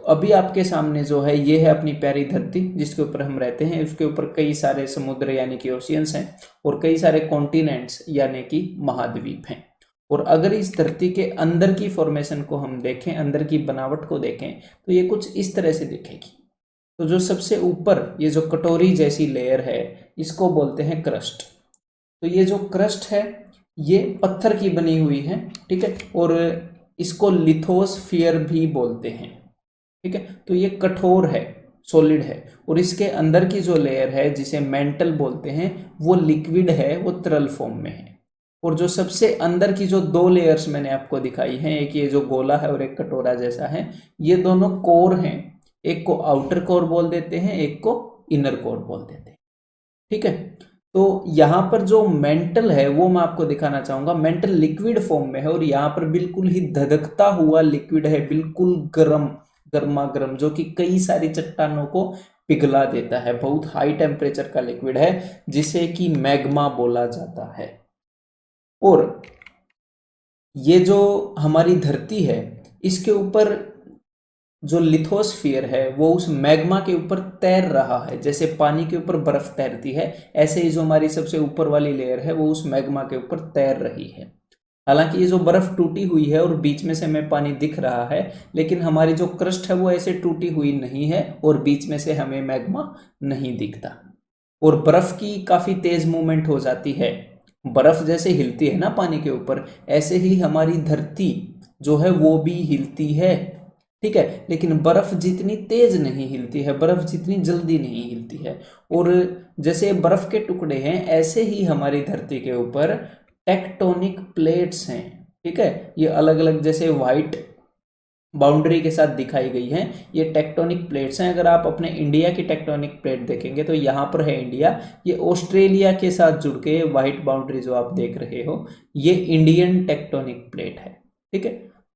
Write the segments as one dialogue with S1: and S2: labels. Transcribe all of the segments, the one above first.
S1: अभी आपके सामने जो है ये है अपनी प्यारी धरती जिसके ऊपर हम रहते हैं। उसके ऊपर कई सारे समुद्र यानी कि ओशियंस हैं और कई सारे कॉन्टिनेंट्स यानी कि महाद्वीप हैं। और अगर इस धरती के अंदर की फॉर्मेशन को हम देखें, अंदर की बनावट को देखें, तो ये कुछ इस तरह से दिखेगी। तो जो सबसे ऊपर ये जो कटोरी जैसी लेयर है इसको बोलते हैं क्रस्ट। तो ये जो क्रस्ट है ये पत्थर की बनी हुई है, ठीक है, और इसको लिथोस्फियर भी बोलते हैं, ठीक है। तो ये कठोर है, सॉलिड है, और इसके अंदर की जो लेयर है जिसे मेंटल बोलते हैं वो लिक्विड है, वो तरल फॉर्म में है। और जो सबसे अंदर की जो दो लेयर्स मैंने आपको दिखाई हैं, एक ये जो गोला है और एक कटोरा जैसा है, ये दोनों कोर हैं। एक को आउटर कोर बोल देते हैं, एक को इनर कोर बोल देते हैं, ठीक है। तो यहां पर जो मेंटल है वो मैं आपको दिखाना चाहूंगा। मेंटल लिक्विड फॉर्म में है और यहाँ पर बिल्कुल ही धधकता हुआ लिक्विड है, बिल्कुल गर्म, गर्मा गर्म, जो कि कई सारी चट्टानों को पिघला देता है। बहुत हाई टेम्परेचर का लिक्विड है जिसे कि मैग्मा बोला जाता है। और ये जो हमारी धरती है इसके ऊपर जो लिथोस्फियर है वो उस मैग्मा के ऊपर तैर रहा है, जैसे पानी के ऊपर बर्फ तैरती है, ऐसे ही जो हमारी सबसे ऊपर वाली लेयर है वो उस मैग्मा के ऊपर तैर रही है। हालांकि ये जो बर्फ टूटी हुई है और बीच में से हमें पानी दिख रहा है, लेकिन हमारी जो क्रस्ट है वो ऐसे टूटी हुई नहीं है और बीच में से हमें मैग्मा नहीं दिखता। और बर्फ की काफी तेज मूवमेंट हो जाती है। बर्फ जैसे हिलती है ना पानी के ऊपर, ऐसे ही हमारी धरती जो है वो भी हिलती है, ठीक है। लेकिन बर्फ जितनी तेज नहीं हिलती है, बर्फ जितनी जल्दी नहीं हिलती है। और जैसे बर्फ के टुकड़े हैं ऐसे ही हमारी धरती के ऊपर टेक्टोनिक प्लेट्स हैं, ठीक है। ये अलग अलग जैसे व्हाइट बाउंड्री के साथ दिखाई गई हैं, ये टेक्टोनिक प्लेट्स हैं। अगर आप अपने इंडिया की टेक्टोनिक प्लेट देखेंगे तो यहाँ पर है इंडिया, ये ऑस्ट्रेलिया के साथ जुड़ के व्हाइट बाउंड्री जो आप देख रहे हो ये इंडियन टेक्टोनिक प्लेट है, ठीक है।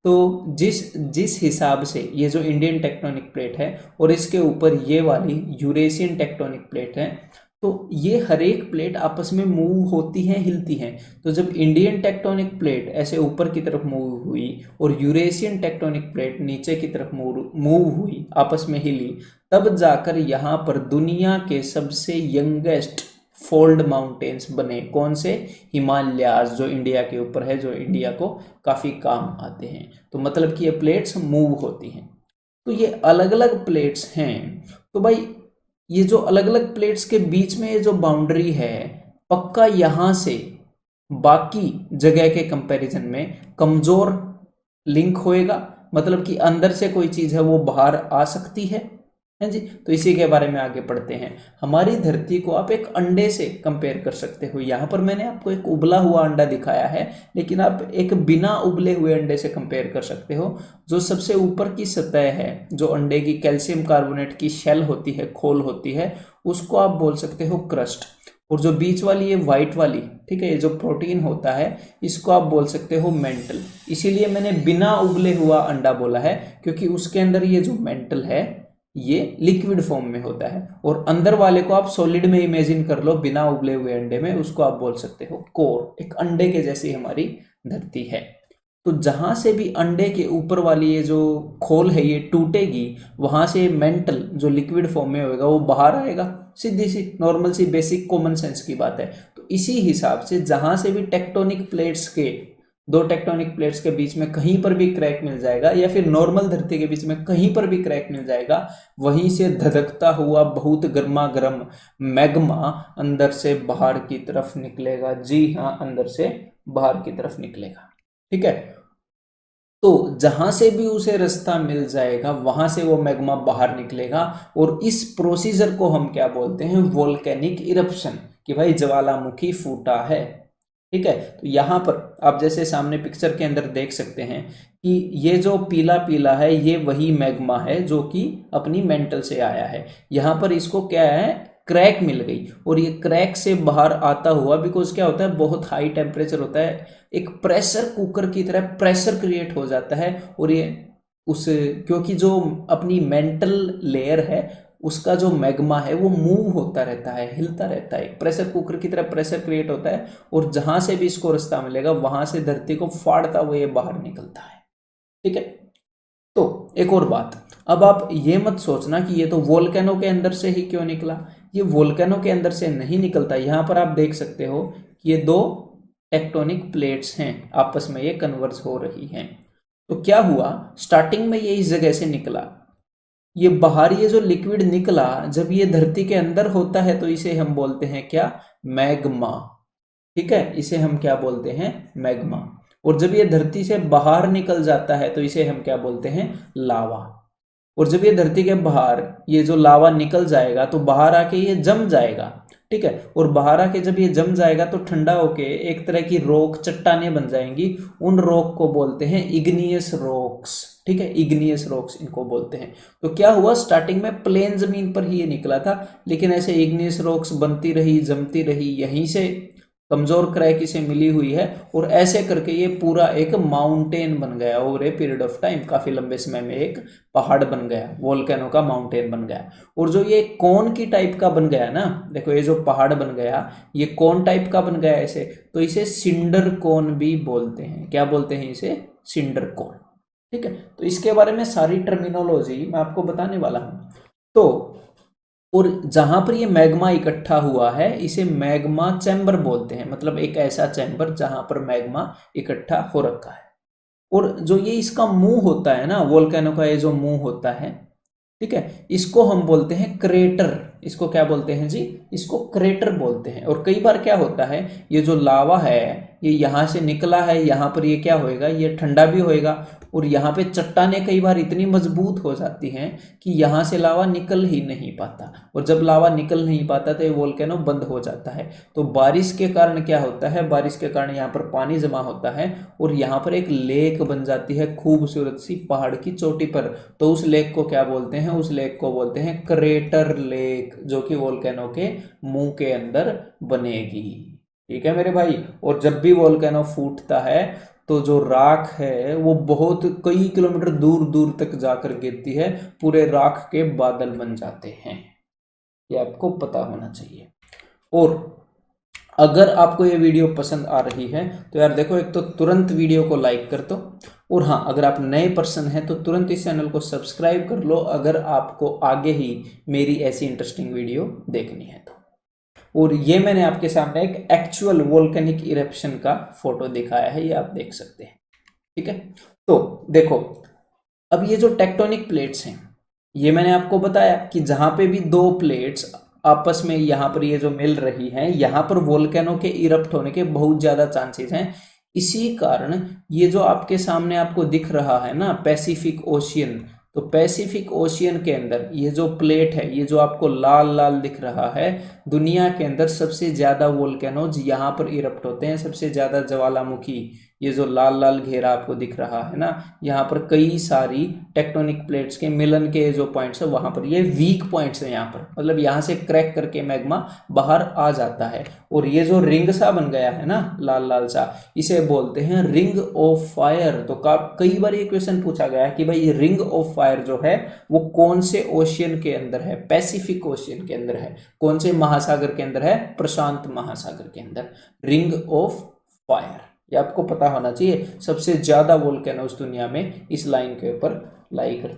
S1: तो जिस जिस हिसाब से ये जो इंडियन टेक्टोनिक प्लेट है और इसके ऊपर ये वाली यूरेशियन टेक्टोनिक प्लेट है, तो ये हर एक प्लेट आपस में मूव होती हैं, हिलती हैं। तो जब इंडियन टेक्टोनिक प्लेट ऐसे ऊपर की तरफ मूव हुई और यूरेशियन टेक्टोनिक प्लेट नीचे की तरफ मूव हुई, आपस में हिली, तब जाकर यहाँ पर दुनिया के सबसे यंगेस्ट फोल्ड माउंटेन्स बने। कौन से? हिमालयाज, जो इंडिया के ऊपर है, जो इंडिया को काफी काम आते हैं। तो मतलब कि ये प्लेट्स मूव होती हैं। तो ये अलग अलग प्लेट्स हैं। तो भाई ये जो अलग अलग प्लेट्स के बीच में ये जो बाउंड्री है, पक्का यहां से बाकी जगह के कंपैरिजन में कमजोर लिंक होएगा। मतलब कि अंदर से कोई चीज है वो बाहर आ सकती है जी। तो इसी के बारे में आगे पढ़ते हैं। हमारी धरती को आप एक अंडे से कंपेयर कर सकते हो। यहाँ पर मैंने आपको एक उबला हुआ अंडा दिखाया है, लेकिन आप एक बिना उबले हुए अंडे से कंपेयर कर सकते हो। जो सबसे ऊपर की सतह है, जो अंडे की कैल्शियम कार्बोनेट की शेल होती है, खोल होती है, उसको आप बोल सकते हो क्रस्ट। और जो बीच वाली ये व्हाइट वाली, ठीक है, ये जो प्रोटीन होता है, इसको आप बोल सकते हो मेंटल। इसीलिए मैंने बिना उबले हुआ अंडा बोला है, क्योंकि उसके अंदर ये जो मेंटल है ये लिक्विड फॉर्म में होता है। और अंदर वाले को आप सॉलिड में इमेजिन कर लो, बिना उबले हुए अंडे में, उसको आप बोल सकते हो कोर। एक अंडे के जैसी हमारी धरती है। तो जहां से भी अंडे के ऊपर वाली ये जो खोल है ये टूटेगी, वहां से मेंटल जो लिक्विड फॉर्म में होगा वो बाहर आएगा। सीधी सी नॉर्मल सी बेसिक कॉमन सेंस की बात है। तो इसी हिसाब से जहां से भी टेक्टोनिक प्लेट्स के, दो टेक्टोनिक प्लेट्स के बीच में कहीं पर भी क्रैक मिल जाएगा, या फिर नॉर्मल धरती के बीच में कहीं पर भी क्रैक मिल जाएगा, वहीं से धधकता हुआ बहुत गर्मा गर्म मैग्मा अंदर से बाहर की तरफ निकलेगा। जी हाँ, अंदर से बाहर की तरफ निकलेगा, ठीक है। तो जहां से भी उसे रास्ता मिल जाएगा वहां से वो मैग्मा बाहर निकलेगा। और इस प्रोसीजर को हम क्या बोलते हैं? वोल्केनिक इरप्शन, कि भाई ज्वालामुखी फूटा है, ठीक है। तो यहां पर आप जैसे सामने पिक्चर के अंदर देख सकते हैं कि ये जो पीला पीला है ये वही मैग्मा है जो कि अपनी मेंटल से आया है। यहां पर इसको क्या है, क्रैक मिल गई, और ये क्रैक से बाहर आता हुआ, बिकॉज क्या होता है, बहुत हाई टेम्परेचर होता है, एक प्रेशर कुकर की तरह प्रेशर क्रिएट हो जाता है। और ये उस, क्योंकि जो अपनी मेंटल लेयर है उसका जो मैग्मा है वो मूव होता रहता है, हिलता रहता है, प्रेशर कुकर की तरह प्रेशर क्रिएट होता है। और जहां से भी इसको रास्ता मिलेगा वहां से धरती को फाड़ता हुआ ये बाहर निकलता है, ठीक है। तो एक और बात, अब आप ये मत सोचना कि ये तो वोल्केनो के अंदर से ही क्यों निकला, ये वोल्केनो के अंदर से नहीं निकलता। यहाँ पर आप देख सकते हो कि ये दो टेक्टोनिक प्लेट्स हैं, आपस में ये कन्वर्ज हो रही हैं। तो क्या हुआ, स्टार्टिंग में ये इस जगह से निकला, ये बाहर ये जो लिक्विड निकला जब ये धरती के अंदर होता है तो इसे हम बोलते हैं क्या, मैग्मा। ठीक है, इसे हम क्या बोलते हैं, मैग्मा। और जब ये धरती से बाहर निकल जाता है तो इसे हम क्या बोलते हैं, लावा। और जब ये धरती के बाहर ये जो लावा निकल जाएगा तो बाहर आके ये जम जाएगा। ठीक है, और बाहर आके जब ये जम जाएगा तो ठंडा होके एक तरह की रॉक, चट्टानें बन जाएंगी। उन रॉक को बोलते हैं इग्नियस रॉक्स। ठीक है, इग्नियस रॉक्स इनको बोलते हैं। तो क्या हुआ, स्टार्टिंग में प्लेन जमीन पर ही ये निकला था, लेकिन ऐसे इग्नियस रॉक्स बनती रही, जमती रही, यहीं से कमजोर क्रैक इसे मिली हुई है, और ऐसे करके ये पूरा एक माउंटेन बन गया over a period of time. काफी लंबे समय में एक पहाड़ बन गया, वोल्केनो का माउंटेन बन गया। और जो ये कोन की टाइप का बन गया ना, देखो ये जो पहाड़ बन गया ये कोन टाइप का बन गया ऐसे, तो इसे सिंडर कोन भी बोलते हैं। क्या बोलते हैं इसे, सिंडर कोन। ठीक है, तो इसके बारे में सारी टर्मिनोलॉजी मैं आपको बताने वाला हूं। तो और जहां पर ये मैग्मा इकट्ठा हुआ है इसे मैग्मा चैम्बर बोलते हैं, मतलब एक ऐसा चैम्बर जहां पर मैग्मा इकट्ठा हो रखा है। और जो ये इसका मुंह होता है ना, वोल्केनो का ये जो मुंह होता है, ठीक है, इसको हम बोलते हैं क्रेटर। इसको क्या बोलते हैं जी, इसको क्रेटर बोलते हैं। और कई बार क्या होता है, ये जो लावा है ये यहां से निकला है, यहां पर ये क्या होएगा, ये ठंडा भी होएगा, और यहाँ पे चट्टानें कई बार इतनी मजबूत हो जाती हैं कि यहाँ से लावा निकल ही नहीं पाता। और जब लावा निकल नहीं पाता तो ये वोल्केनो बंद हो जाता है। तो बारिश के कारण क्या होता है, बारिश के कारण यहाँ पर पानी जमा होता है और यहाँ पर एक लेक बन जाती है खूबसूरत सी पहाड़ की चोटी पर। तो उस लेक को क्या बोलते हैं, उस लेक को बोलते हैं क्रेटर लेक, जो कि वोल्केनो के मुंह के अंदर बनेगी। ठीक है मेरे भाई, और जब भी वोल्केनो फूटता है तो जो राख है वो बहुत कई किलोमीटर दूर दूर तक जाकर गिरती है, पूरे राख के बादल बन जाते हैं। ये आपको पता होना चाहिए। और अगर आपको ये वीडियो पसंद आ रही है तो यार देखो, एक तो तुरंत वीडियो को लाइक कर दो, और हाँ अगर आप नए पर्सन हैं तो तुरंत इस चैनल को सब्सक्राइब कर लो अगर आपको आगे ही मेरी ऐसी इंटरेस्टिंग वीडियो देखनी है तो। और ये मैंने आपके सामने एक एक्चुअल वोल्केनिक इरेप्शन का फोटो दिखाया है, ये आप देख सकते हैं। ठीक है, तो देखो अब ये जो टेक्टोनिक प्लेट्स हैं, ये मैंने आपको बताया कि जहां पे भी दो प्लेट्स आपस में यहाँ पर ये जो मिल रही हैं, यहाँ पर वोल्केनो के इरप्ट होने के बहुत ज्यादा चांसेस हैं। इसी कारण ये जो आपके सामने आपको दिख रहा है ना पैसिफिक ओशियन, तो पैसिफिक ओशियन के अंदर ये जो प्लेट है, ये जो आपको लाल लाल दिख रहा है, दुनिया के अंदर सबसे ज्यादा वोल्केनोज यहाँ पर इरप्ट होते हैं, सबसे ज्यादा ज्वालामुखी। ये जो लाल लाल घेरा आपको दिख रहा है ना, यहाँ पर कई सारी टेक्टोनिक प्लेट्स के मिलन के जो पॉइंट्स है वहां पर ये वीक पॉइंट्स है, यहाँ पर मतलब यहाँ से क्रैक करके मैग्मा बाहर आ जाता है। और ये जो रिंग सा बन गया है ना लाल लाल सा, इसे बोलते हैं रिंग ऑफ फायर। तो कई बार ये क्वेश्चन पूछा गया है कि भाई ये रिंग ऑफ फायर जो है वो कौन से ओशियन के अंदर है, पैसिफिक ओशियन के अंदर है, कौन से महासागर के अंदर है, प्रशांत महासागर के अंदर, रिंग ऑफ फायर। ये आपको पता होना चाहिए। सबसे ज्यादा वोल्केनोस दुनिया में इस लाइन के ऊपर लाई करते